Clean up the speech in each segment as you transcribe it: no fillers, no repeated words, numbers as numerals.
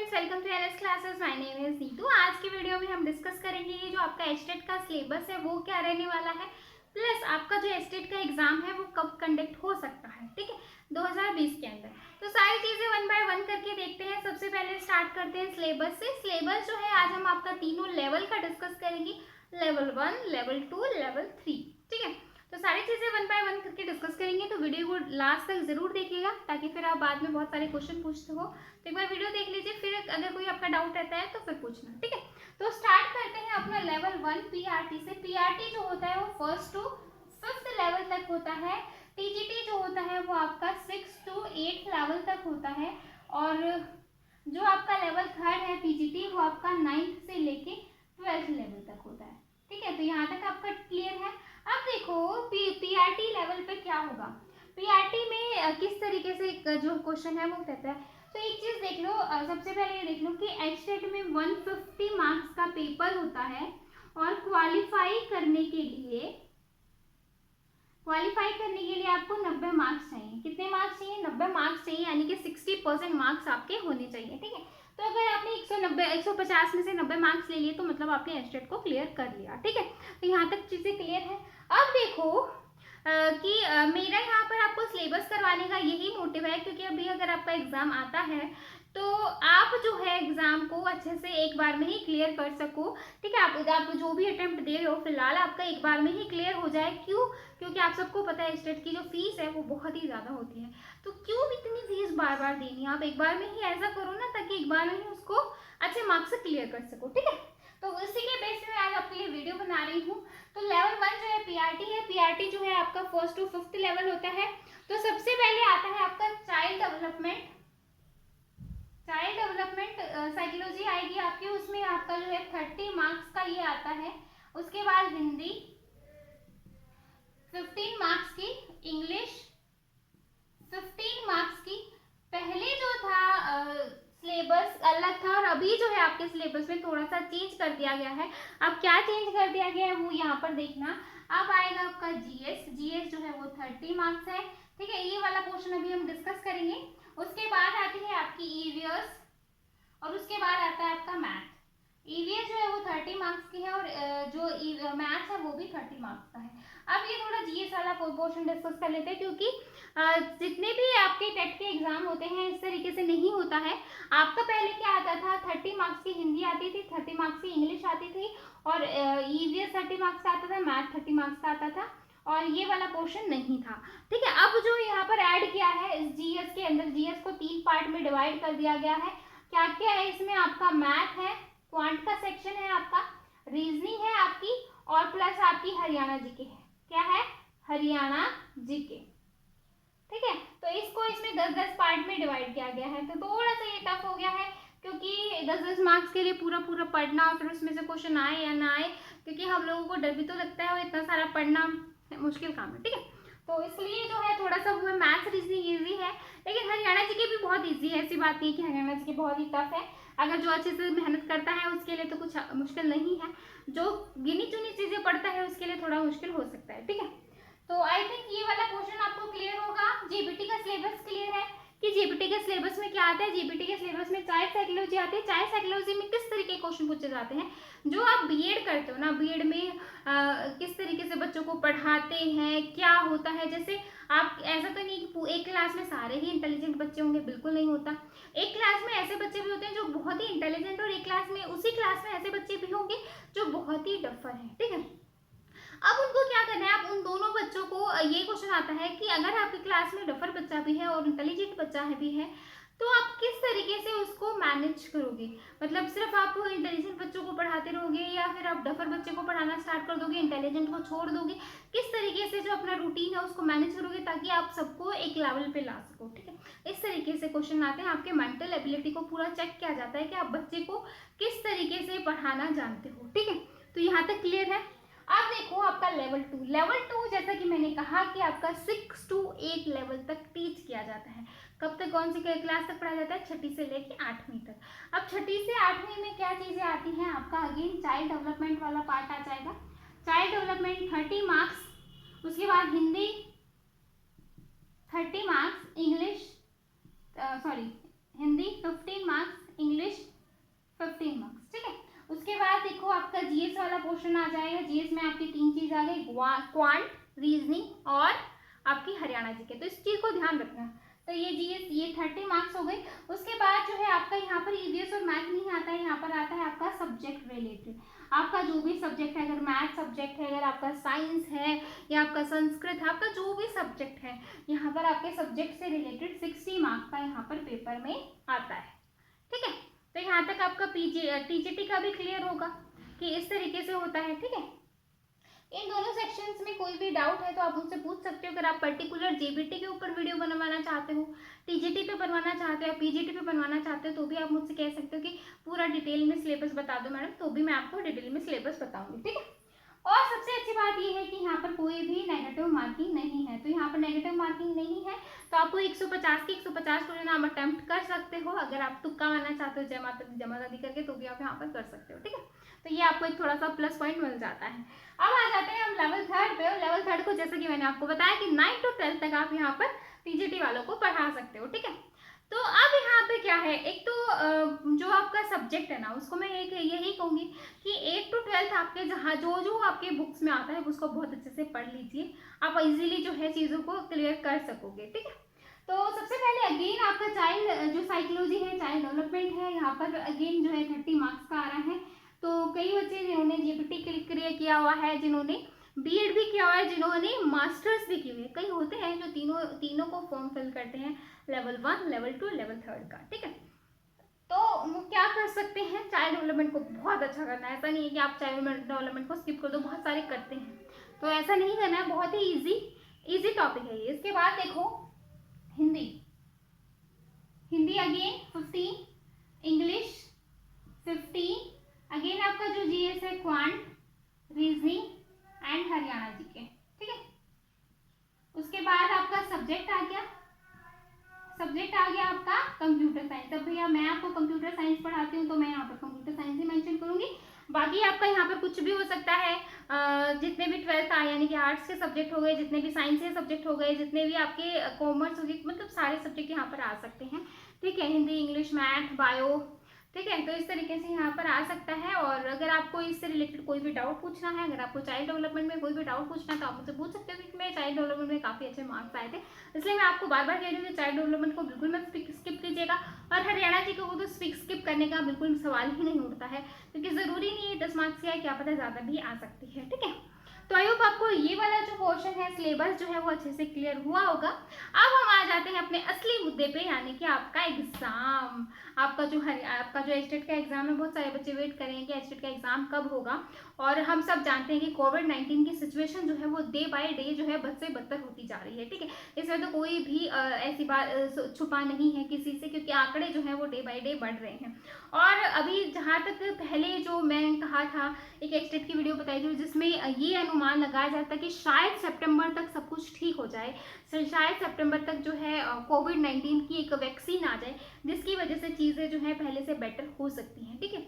Friends, welcome to NS classes. My name is Neetu. आज की video में हम डिस्कस करेंगे ये जो आपका एस्टेट का सिलेबस है वो क्या रहने वाला है, प्लस आपका जो एस्टेट का एग्जाम है वो कब कंडक्ट हो सकता है, ठीक है, 2020 के अंदर। तो सारी चीजें वन बाय वन करके देखते हैं। सबसे पहले स्टार्ट करते हैं सिलेबस से। सिलेबस जो है आज हम आपका तीनों लेवल का डिस्कस करेंगे, लेवल 1, लेवल 2, लेवल 3, ठीक है। तो सारी चीजें वन बाय वन करके डिस्कस करेंगे, तो वीडियो को लास्ट तक जरूर देखिएगा ताकि फिर आप बाद में बहुत सारे क्वेश्चन पूछते हो। तो एक बार वीडियो देख लीजिए, फिर अगर कोई आपका डाउट रहता है तो फिर पूछना, ठीक है। तो स्टार्ट करते हैं अपना लेवल 1 पीआरटी से। पीआरटी जो होता है वो फर्स्ट टू फिफ्थ लेवल तक होता है। टीजीटी जो होता है वो आपका 6 to 8 लेवल तक होता है। और जो आपका लेवल थर्ड है पीजीटी वो आपका 9th से लेके 12th लेवल तक होता है, ठीक है। तो यहाँ तक आपका क्लियर है। अब देखो पीआरटी लेवल पे क्या होगा, पीआरटी में किस तरीके से जो क्वेश्चन है वो कहता है। तो एक चीज देख लो, सबसे पहले ये देख लो कि एस्टेट में 150 मार्क्स का पेपर होता है और क्वालिफाई करने के लिए आपको 90 मार्क्स चाहिए। कितने मार्क्स चाहिए? 90 मार्क्स चाहिए, यानी कि 60% मार्क्स आपके होने चाहिए, ठीक है। तो अगर आपने 150 में से 90 मार्क्स ले लिए तो मतलब आपने एस्टेट को क्लियर कर लिया, ठीक है। तो यहाँ तक चीजें क्लियर है। अब देखो कि मेरा यहाँ पर आपको सिलेबस करवाने का यही मोटिव है, क्योंकि अभी अगर आपका एग्जाम आता है तो आप जो है एग्जाम को अच्छे से एक बार में ही क्लियर कर सको, ठीक है। आप जो भी अटेम्प्ट दे रहे हो फिलहाल आपका एक बार में ही क्लियर हो जाए। क्यों? क्योंकि आप सबको पता है स्टेट की जो फीस है वो बहुत ही ज़्यादा होती है, तो क्यों इतनी फीस बार बार देनी है। आप एक बार में ही ऐसा करो ना ताकि एक बार में ही उसको अच्छे मार्क्स से क्लियर कर सको, ठीक है। तो इसी के बेस में आज आपके लिए वीडियो बना रही हूँ। तो लेवल 1 जो है पीआरटी है। पीआरटी जो है आपका फर्स्ट टू फिफ्थ लेवल होता है। तो सबसे पहले आता है आपका चाइल्ड डेवलपमेंट साइकोलॉजी आएगी आपकी, उसमें आपका जो है 30 मार्क्स का ये आता है। उसके बाद हिंदी 15 मार्क्स की, इंग्लिश 15 मार्क्स की। पहले जो था सिलेबस अलग था और अभी जो है आपके सिलेबस में थोड़ा सा चेंज कर दिया गया है। अब क्या चेंज कर दिया गया है वो यहाँ पर देखना। अब आएगा आपका जीएस जो है वो 30 मार्क्स है, ठीक है। ये वाला पोर्शन अभी हम डिस्कस करेंगे। उसके बाद आती है आपकी ईवीएस और उसके बाद आता है आपका मैथ। ईवीएस जो है वो 30 मार्क्स की है और जो मैथ्स है वो भी 30 मार्क्स का है। अब ये थोड़ा जीएस वाला पोर्शन डिस्कस कर लेते हैं, क्योंकि जितने भी आपके टेट के एग्जाम होते हैं इस तरीके से नहीं होता है। आपका पहले क्या आता था, 30 मार्क्स की हिंदी आती थी, 30 मार्क्स की इंग्लिश आती थी और ईवीएस 30 मार्क्स का आता था, मैथ 30 मार्क्स का आता था और ये वाला पोर्शन नहीं था, ठीक है। अब जो यहाँ पर ऐड किया है इस जीएस के अंदर, जीएस को 3 पार्ट में डिवाइड कर दिया गया है। क्या क्या है इसमें? आपका मैथ है, क्वांट का सेक्शन है आपका, रीजनिंग है आपकी और प्लस आपकी हरियाणा जीके है। क्या है? हरियाणा जीके, ठीक है। तो इसको इसमें 10-10 पार्ट में डिवाइड किया गया है। तो थोड़ा सा ये टफ हो गया है, क्योंकि 10-10 मार्क्स के लिए पूरा पूरा पढ़ना और फिर उसमें से क्वेश्चन आए या ना आए, क्योंकि हम लोगों को डर भी तो लगता है और इतना सारा पढ़ना मुश्किल काम है, ठीक है। तो इसलिए जो है थोड़ा सा वो मैथ्स रीजनिंग ईजी है, लेकिन हरियाणा जीके भी बहुत ईजी है। ऐसी बात नहीं है कि हरियाणा जीके बहुत ही टफ है। अगर जो अच्छे से मेहनत करता है उसके लिए तो कुछ मुश्किल नहीं है, जो गिनी चुनी चीजें पढ़ता है उसके लिए थोड़ा मुश्किल हो सकता है, ठीक है। तो आई थिंक ये वाला क्वेश्चन आपको क्लियर होगा। जीपीटी का सिलेबस क्लियर है कि जीपीटी के सिलेबस में क्या आता है। जीपीटी के सिलेबस में चाइल्ड साइकोलॉजी आती है। चाइल्ड साइकोलॉजी में किस तरीके के क्वेश्चन पूछे जाते हैं, जो आप बीएड करते हो ना, बीएड में किस तरीके से बच्चों को पढ़ाते हैं, क्या होता है। जैसे आप ऐसा तो नहीं कि एक क्लास में सारे ही इंटेलिजेंट बच्चे होंगे, बिल्कुल नहीं होता। एक क्लास में ऐसे बच्चे भी होते हैं जो बहुत ही इंटेलिजेंट और एक क्लास में उसी क्लास में ऐसे बच्चे भी होंगे जो बहुत ही डफर हैं, ठीक है। अब उनको क्या करना है, आप उन दोनों बच्चों को, ये क्वेश्चन आता है कि अगर आपकी क्लास में डफर बच्चा भी है और इंटेलिजेंट बच्चा है भी है तो आप किस तरीके से उसको मैनेज करोगे। मतलब सिर्फ आप इंटेलिजेंट बच्चों को पढ़ाते रहोगे या फिर आप डफर बच्चे को पढ़ाना स्टार्ट कर दोगे, इंटेलिजेंट को छोड़ दोगे। किस तरीके से जो अपना रूटीन है उसको मैनेज करोगे ताकि आप सबको एक लेवल पे ला सको, ठीक है। इस तरीके से क्वेश्चन आते हैं। आपके मेंटल एबिलिटी को पूरा चेक किया जाता है कि आप बच्चे को किस तरीके से पढ़ाना जानते हो, ठीक है। तो यहाँ तक क्लियर है। अब देखो आपका लेवल 2 जैसा कि मैंने कहा कि आपका 6 to 8 लेवल तक टीच किया जाता है। कब तक? कौन सी क्लास तक पढ़ाया जाता है? 6ठी से लेके 8वीं तक। अब 6ठी से 8वीं में क्या चीजें आती हैं आपका? अगेन चाइल्ड डेवलपमेंट वाला पार्ट आ जाएगा। चाइल्ड डेवलपमेंट 30 मार्क्स, उसके बाद Hindi 30 marks, English Hindi 15 marks, English GS वाला पोर्शन आ जाएगा। जीएस में आपकी 3 चीज आ गई, क्वांट, रीजनिंग और आपकी हरियाणा जीके। तो इस चीज को ध्यान रखना। तो ये जीएस, ये 30 मार्क्स हो गए। उसके बाद जो है आपका यहाँ पर ईवीएस और मैथ नहीं आता है, यहाँ पर आता है आपका सब्जेक्ट रिलेटेड। आपका जो भी सब्जेक्ट है, अगर मैथ सब्जेक्ट है, अगर आपका साइंस है या आपका संस्कृत है, आपका जो भी सब्जेक्ट है, यहाँ पर आपके सब्जेक्ट से रिलेटेड 60 मार्क्स का यहाँ पर पेपर में आता है। ठीक है, तो यहाँ तक आपका टीजीटी का भी क्लियर होगा कि इस तरीके से होता है। ठीक है, इन दोनों सेक्शंस में कोई भी डाउट है तो आप मुझसे पूछ सकते हो। अगर आप पर्टिकुलर जेबीटी के ऊपर वीडियो बनवाना चाहते हो, टीजीटी पे बनवाना चाहते हो, पीजीटी पे बनवाना चाहते हो, तो भी आप मुझसे कह सकते हो कि पूरा डिटेल में सिलेबस बता दो मैडम, तो भी मैं आपको डिटेल में सिलेबस बताऊंगी। ठीक है, और सबसे अच्छी बात यह है कि यहाँ पर कोई भी नेगेटिव मार्किंग नहीं है। तो यहाँ पर नेगेटिव मार्किंग नहीं है, तो आपको 150 की 150 क्वेश्चन आप अटेम्प्ट कर सकते हो। अगर आप तुक्का मारना चाहते हो जमा दादी करके, तो भी आप यहाँ पर कर सकते हो। ठीक है, तो ये आपको एक थोड़ा सा प्लस पॉइंट मिल जाता है। अब आ जाते हैं हम लेवल 3 पे। और लेवल 3 को जैसे कि मैंने आपको बताया कि 9 to 12 तक आप यहाँ पर टीजीटी वालों को पढ़ा सकते हो। ठीक है, तो अब यहाँ पे क्या है, एक तो जो आपका सब्जेक्ट है ना, उसको मैं एक यही कहूँगी कि 8 to 12 आपके जहाँ जो जो आपके बुक्स में आता है उसको बहुत अच्छे से पढ़ लीजिए, आप इजीली जो है चीज़ों को क्लियर कर सकोगे। ठीक है, तो सबसे पहले अगेन आपका चाइल्ड जो साइकोलॉजी है, चाइल्ड डेवलपमेंट है, यहाँ पर अगेन जो है 30 मार्क्स का आ रहा है। तो कई बच्चे जिन्होंने जीपीटी क्लियर किया हुआ है, जिन्होंने बीएड भी किया हुआ है, जिन्होंने मास्टर्स भी किए हुए हैं, कई होते हैं जो तीनों को फॉर्म फिल करते हैं, लेवल 1, लेवल 2, लेवल 3 का। ठीक है, तो वो क्या कर सकते हैं, चाइल्ड डेवलपमेंट को बहुत अच्छा करना है। ऐसा नहीं है कि आप चाइल्ड डेवलपमेंट को स्किप कर दो, बहुत सारे करते हैं, तो ऐसा नहीं करना है। बहुत ही इजी टॉपिक है ये। इसके बाद देखो हिंदी अगेन 15, इंग्लिश 15, अगेन आपका जो जीएस है quant, reasoning and Haryana GK. ठीक है, उसके बाद आपका सब्जेक्ट आ गया आपका कंप्यूटर साइंस। अब भैया मैं आपको कंप्यूटर साइंस पढ़ाती हूँ, तो मैं यहाँ पर कंप्यूटर साइंस ही मेंशन करूंगी। बाकी आपका यहाँ पर कुछ भी हो सकता है, जितने भी 12th आए यानी कि आर्ट्स के सब्जेक्ट हो गए, जितने भी साइंस के सब्जेक्ट हो गए, जितने भी आपके कॉमर्स हो गए, मतलब सारे सब्जेक्ट यहाँ पर आ सकते हैं। ठीक है, हिंदी, इंग्लिश, मैथ, बायो। ठीक है, तो इस तरीके से यहाँ पर आ सकता है। और अगर आपको इससे रिलेटेड कोई भी डाउट पूछना है, अगर आपको चाइल्ड डेवलपमेंट में कोई भी डाउट पूछना है, तो आप मुझसे पूछ सकते हो, क्योंकि मेरे चाइल्ड डेवलपमेंट में काफ़ी अच्छे मार्क्स आए थे। इसलिए मैं आपको बार बार कह रही हूँ कि चाइल्ड डेवलपमेंट को बिल्कुल मत स्किप कीजिएगा। और हरियाणा जी को तो स्किप करने का बिल्कुल सवाल ही नहीं उठता है, क्योंकि ज़रूरी नहीं है 10 मार्क्स का है, क्या पता ज़्यादा भी आ सकती है। ठीक है, तो आई होप आपको ये वाला जो पोर्शन है, सिलेबस जो है वो अच्छे से क्लियर हुआ होगा। अब हम आ जाते हैं अपने असली मुद्दे पे, यानी कि आपका एग्जाम। आपका जो एचटेट का एग्जाम है, बहुत सारे बच्चे वेट कर रहे हैं कि एचटेट का एग्जाम कब होगा। और हम सब जानते हैं कि कोविड-19 की सिचुएशन जो है वो डे बाय डे जो है बद से बदतर होती जा रही है। ठीक है, इसमें तो कोई भी ऐसी बात छुपा नहीं है किसी से, क्योंकि आंकड़े जो है वो डे बाय डे बढ़ रहे हैं। और अभी जहाँ तक पहले जो मैं कहा था, एक एचटेट की वीडियो बताई थी जिसमें ये अनुमान लगाया जाता है कि शायद सितंबर तक सब कुछ ठीक हो जाए, शायद सितंबर तक जो है कोविड-19 की एक वैक्सीन आ जाए, जिसकी वजह से चीज़ें जो है पहले से बेटर हो सकती हैं। ठीक है,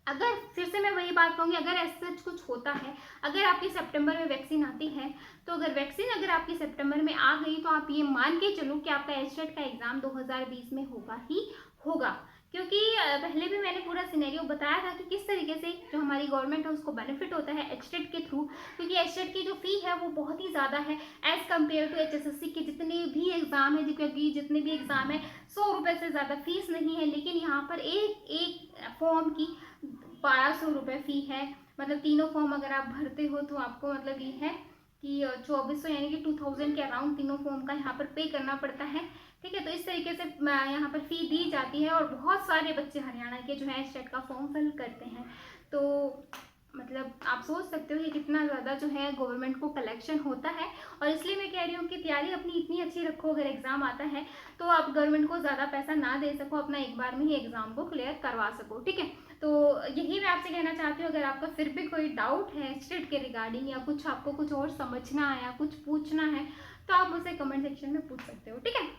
अगर फिर से मैं वही बात कहूँगी, अगर ऐसा कुछ होता है, अगर आपकी सितंबर में वैक्सीन आती है, तो अगर वैक्सीन अगर आपकी सितंबर में आ गई, तो आप ये मान के चलो कि आपका एचटेट का एग्जाम 2020 में होगा ही होगा। क्योंकि पहले भी मैंने पूरा सिनेरियो बताया था कि किस तरीके से जो हमारी गवर्नमेंट है उसको बेनिफिट होता है एचटेट के थ्रू, क्योंकि एचटेट की जो फी है वो बहुत ही ज़्यादा है एज़ कम्पेयर टू एचएसएससी के जितने भी एग्ज़ाम है, क्योंकि जितने भी एग्ज़ाम है 100 रुपये से ज़्यादा फीस नहीं है। लेकिन यहाँ पर एक फॉर्म की 1200 रुपये फ़ी है, मतलब तीनों फॉर्म अगर आप भरते हो तो आपको मतलब ये है कि 2400 यानी कि 2000 के अराउंड तीनों फॉर्म का यहाँ पर पे करना पड़ता है। ठीक है, तो इस तरीके से यहाँ पर फ़ी दी जाती है। और बहुत सारे बच्चे हरियाणा के जो है एचटेट का फॉर्म फिल करते हैं, तो मतलब आप सोच सकते हो कि कितना ज़्यादा जो है गवर्नमेंट को कलेक्शन होता है। और इसलिए मैं कह रही हूँ कि तैयारी अपनी इतनी अच्छी रखो, अगर एग्ज़ाम आता है तो आप गवर्नमेंट को ज़्यादा पैसा ना दे सको, अपना एक बार में ही एग्ज़ाम को क्लियर करवा सको। ठीक है, तो यही मैं आपसे कहना चाहती हूँ। अगर आपका फिर भी कोई डाउट है एचटेट के रिगार्डिंग, या कुछ आपको कुछ और समझना है या कुछ पूछना है, तो आप मुझसे कमेंट सेक्शन में पूछ सकते हो। ठीक है,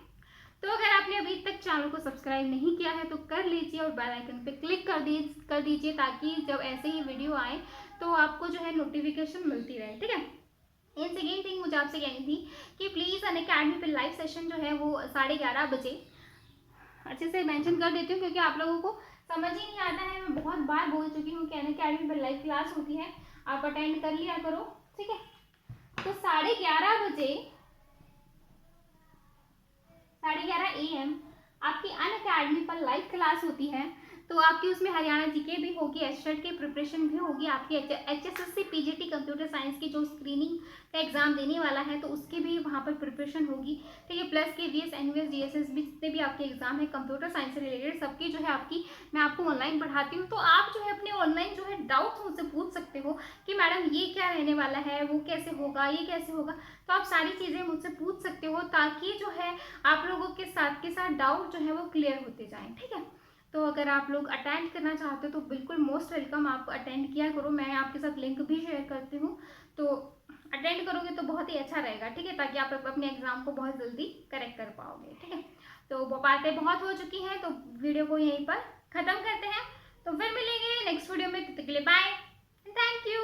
तो अगर आपने अभी तक चैनल को सब्सक्राइब नहीं किया है तो कर लीजिए और बेल आइकन पे क्लिक कर दीजिए, ताकि जब ऐसे ही वीडियो आए तो आपको जो है नोटिफिकेशन मिलती रहे। ठीक है, इन सेकेंड थिंग मुझे आपसे कहनी थी कि प्लीज़ अनअकैडमी पे लाइव सेशन जो है वो 11:30 बजे अच्छे से मेंशन कर देती हूँ, क्योंकि आप लोगों को समझ ही नहीं आता है। मैं बहुत बार बोल चुकी हूँ कि अनअकैडमी पर लाइव क्लास होती है, आप अटेंड कर लिया करो, ठीक है। तो 11:30 बजे 11:30 AM आपकी अनअकैडमी पर लाइव क्लास होती है। तो आपकी उसमें हरियाणा जीके भी होगी, एचटेट की प्रिपरेशन भी होगी, आपकी HSSC PGT कंप्यूटर साइंस की जो स्क्रीनिंग का एग्जाम देने वाला है तो उसकी भी वहाँ पर प्रिपरेशन होगी, ठीक है। प्लस KVS NVS DSS भी जितने भी आपके एग्जाम है कंप्यूटर साइंस से रिलेटेड सबकी जो है आपकी मैं आपको ऑनलाइन पढ़ाती हूँ। तो आप जो है अपने ऑनलाइन जो है डाउट्स मुझसे पूछ सकते हो कि मैडम ये क्या रहने वाला है, वो कैसे होगा, ये कैसे होगा। तो आप सारी चीज़ें मुझसे पूछ सकते हो, ताकि जो है आप लोगों के साथ डाउट जो है वो क्लियर होते जाएं, ठीक है। तो अगर आप लोग अटेंड करना चाहते हो तो बिल्कुल मोस्ट वेलकम, आप अटेंड किया करो। मैं आपके साथ लिंक भी शेयर करती हूँ, तो अटेंड करोगे तो बहुत ही अच्छा रहेगा, ठीक है, ताकि आप अपने एग्जाम को बहुत जल्दी करेक्ट कर पाओगे, ठीक है। तो वो बातें बहुत हो चुकी हैं, तो वीडियो को यहीं पर ख़त्म करते हैं। तो फिर मिलेंगे नेक्स्ट वीडियो में, तब तक के लिए बाय, थैंक यू।